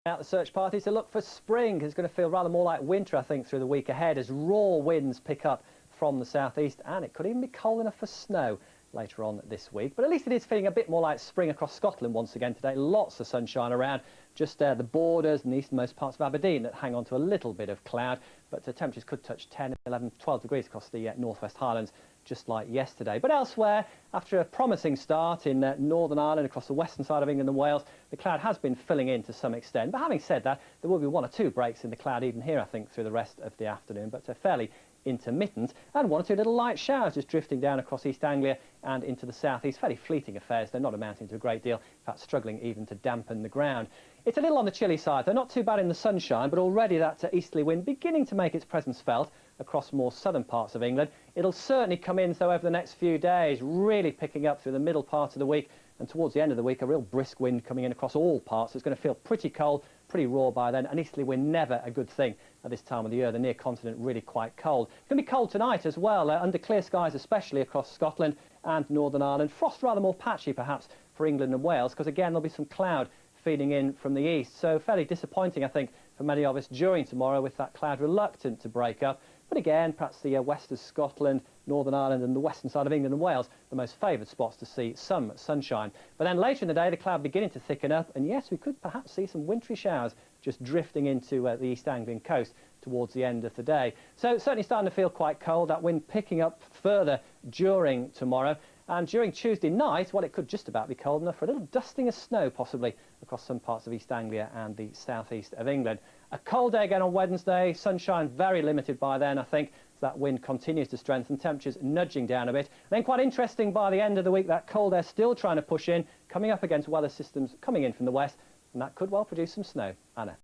Out the search party to look for spring. It's going to feel rather more like winter, I think, through the week ahead as raw winds pick up from the southeast, and it could even be cold enough for snow later on this week. But at least it is feeling a bit more like spring across Scotland once again today. Lots of sunshine around, just the borders and the easternmost parts of Aberdeen that hang on to a little bit of cloud, but the temperatures could touch 10, 11, 12 degrees across the northwest Highlands, just like yesterday. But elsewhere, after a promising start in Northern Ireland, across the western side of England and Wales, the cloud has been filling in to some extent. But having said that, there will be one or two breaks in the cloud even here, I think, through the rest of the afternoon, but fairly intermittent, and one or two little light showers just drifting down across East Anglia and into the southeast. Fairly fleeting affairs, they're not amounting to a great deal, in fact struggling even to dampen the ground. It's a little on the chilly side, they're not too bad in the sunshine, but already that easterly wind beginning to make its presence felt across more southern parts of England. It'll certainly come in, though, over the next few days, really picking up through the middle part of the week, and towards the end of the week, a real brisk wind coming in across all parts. It's going to feel pretty cold, pretty raw by then. An easterly wind, never a good thing at this time of the year. The near continent really quite cold. It's going to be cold tonight as well, under clear skies, especially across Scotland and Northern Ireland. Frost rather more patchy, perhaps, for England and Wales, because again, there'll be some cloud feeding in from the east. So fairly disappointing, I think, for many of us during tomorrow, with that cloud reluctant to break up. But again, perhaps the west of Scotland, Northern Ireland and the western side of England and Wales, the most favoured spots to see some sunshine. But then later in the day, the cloud beginning to thicken up, and yes, we could perhaps see some wintry showers just drifting into the East Anglian coast towards the end of the day. So certainly starting to feel quite cold, that wind picking up further during tomorrow. And during Tuesday night, well, it could just about be cold enough for a little dusting of snow, possibly, across some parts of East Anglia and the southeast of England. A cold day again on Wednesday, sunshine very limited by then, I think. So that wind continues to strengthen, temperatures nudging down a bit. And then quite interesting, by the end of the week, that cold air still trying to push in, coming up against weather systems coming in from the west, and that could well produce some snow. Anna.